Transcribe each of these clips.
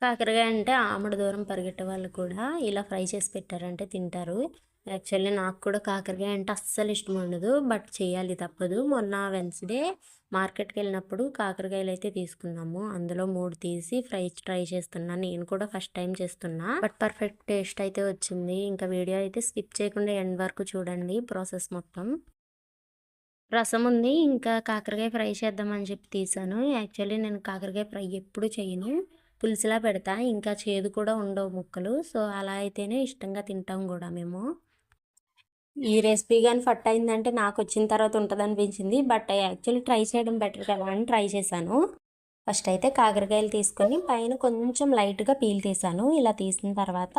కాకరకాయ అంటే ఆమడ దూరం పరిగెట్టే వాళ్ళు కూడా ఇలా ఫ్రై చేసి పెట్టారంటే తింటారు. యాక్చువల్లీ నాకు కూడా కాకరకాయ అంటే అస్సలు ఇష్టం ఉండదు. బట్ చేయాలి తప్పదు. మొన్న వెన్స్‌డే మార్కెట్‌కి వెళ్ళినప్పుడు కాకరకాయలు అయితే తీసుకున్నాము. అందులో 3 తీసి ట్రై చేస్తున్నా. నేను కూడా ఫస్ట్ టైం చేస్తున్నా. బట్ పర్ఫెక్ట్ టేస్ట్ అయితే వచ్చింది. ఇంకా వీడియో అయితే స్కిప్ చేయకుండా ఎండ్ వరకు చూడండి ప్రాసెస్ మొత్తం. రసం ఉంది. ఇంకా కాకరకాయ ఫ్రై చేద్దామని చెప్పి తీసాను. యాక్చువల్లీ నేను కాకరకాయ ఫ్రై ఎప్పుడు చేయను. పులుసులా పెడతా. ఇంకా చేదు కూడా ఉండవు ముక్కలు. సో, అలా అయితేనే ఇష్టంగా తింటాం గూడా మేము. ఈ రెసిపీ గాని ఫట్ అయిందంటే నాకొచ్చిన తర్వాత ఉంటదనిపించింది. బట్ యాక్చువల్లీ ట్రై చేయడం బెటర్ కదా అని ట్రై చేశాను. ఫస్ట్ అయితే కాకరకాయలు తీసుకొని పైన కొంచెం లైట్‌గా పీల్ తీశాను. ఇలా తీసిన తర్వాత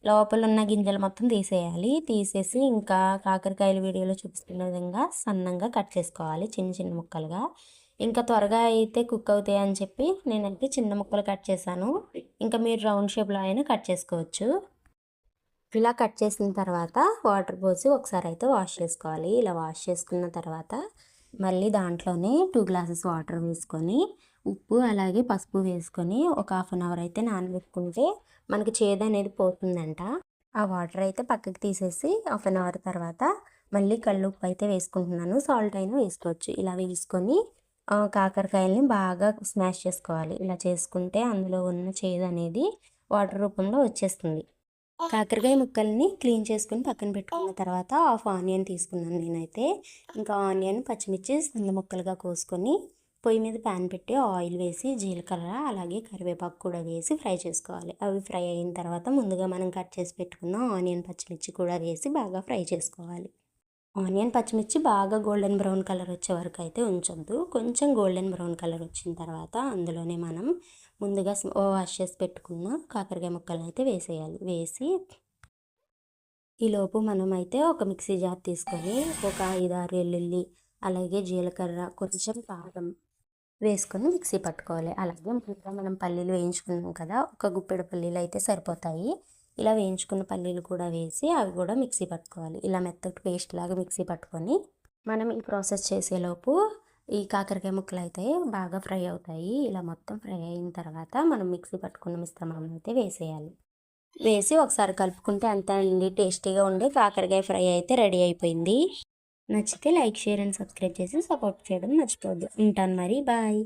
లోపలున్న గింజలు మొత్తం తీసేయాలి. తీసేసి ఇంకా కాకరకాయలు వీడియోలో చూపిస్తున్న విధంగా సన్నంగా కట్ చేసుకోవాలి చిన్న చిన్న ముక్కలుగా. ఇంకా త్వరగా అయితే కుక్ అవుతాయి అని చెప్పి నేనైతే చిన్న ముక్కలు కట్ చేశాను. ఇంకా మీరు రౌండ్ షేప్‌లో అయినా కట్ చేసుకోవచ్చు. ఇలా కట్ చేసిన తర్వాత వాటర్ పోసి ఒకసారి అయితే వాష్ చేసుకోవాలి. ఇలా వాష్ చేసుకున్న తర్వాత మళ్ళీ దాంట్లోనే 2 గ్లాసెస్ వాటర్ వేసుకొని ఉప్పు అలాగే పసుపు వేసుకొని ఒక హాఫ్ అన్ అవర్ అయితే నానబెట్టుకుంటే మనకి చేదు అనేది పోతుందంట. ఆ వాటర్ అయితే పక్కకి తీసేసి హాఫ్ అన్ అవర్ తర్వాత మళ్ళీ కల్లుప్పు అయితే వేసుకుంటున్నాను. సాల్ట్ అయినా వేసుకోవచ్చు. ఇలా వేసుకొని కాకరకాయలని బాగా స్మాష్ చేసుకోవాలి. ఇలా చేసుకుంటే అందులో ఉన్న చేదు అనేది వాటర్ రూపంలో వచ్చేస్తుంది. కాకరకాయ ముక్కల్ని క్లీన్ చేసుకొని పక్కన పెట్టుకున్న తర్వాత హాఫ్ ఆనియన్ తీసుకున్నాను నేనైతే. ఇంకా ఆనియన్, పచ్చిమిర్చి సన్న ముక్కలుగా కోసుకొని పొయ్యి మీద ప్యాన్ పెట్టి ఆయిల్ వేసి జీలకర్ర అలాగే కరివేపాకు కూడా వేసి ఫ్రై చేసుకోవాలి. అవి ఫ్రై అయిన తర్వాత ముందుగా మనం కట్ చేసి పెట్టుకున్న ఆనియన్, పచ్చిమిర్చి కూడా వేసి బాగా ఫ్రై చేసుకోవాలి. ఆనియన్, పచ్చిమిర్చి బాగా గోల్డెన్ బ్రౌన్ కలర్ వచ్చే వరకు అయితే ఉంచొద్దు. కొంచెం గోల్డెన్ బ్రౌన్ కలర్ వచ్చిన తర్వాత అందులోనే మనం ముందుగా వాష్ చేసి పెట్టుకున్న కాకరకాయ ముక్కలను అయితే వేసేయాలి. వేసి ఈలోపు మనమైతే ఒక మిక్సీ జార్ తీసుకొని ఒక 5, 6 వెల్లుల్లి అలాగే జీలకర్ర, కొంచెం కారం వేసుకొని మిక్సీ పట్టుకోవాలి. అలాగే ముందుగా మనం పల్లీలు వేయించుకున్నాం కదా, ఒక గుప్పెడు పల్లీలు అయితే సరిపోతాయి. ఇలా వేయించుకున్న పల్లీలు కూడా వేసి అవి కూడా మిక్సీ పట్టుకోవాలి. ఇలా మెత్తటి పేస్ట్ లాగా మిక్సీ పట్టుకొని మనం ఈ ప్రాసెస్ చేసేలోపు ఈ కాకరకాయ ముక్కలు అయితే బాగా ఫ్రై అవుతాయి. ఇలా మొత్తం ఫ్రై అయిన తర్వాత మనం మిక్సీ పట్టుకున్న మిశ్రమం అయితే వేసేయాలి. వేసి ఒకసారి కలుపుకుంటే అంతా అండి టేస్టీగా ఉండే కాకరకాయ ఫ్రై అయితే రెడీ అయిపోయింది. నచ్చితే లైక్, షేర్ అండ్ సబ్స్క్రైబ్ చేసి సపోర్ట్ చేయడం మర్చిపోవద్దు. ఉంటాను మరి, బాయ్.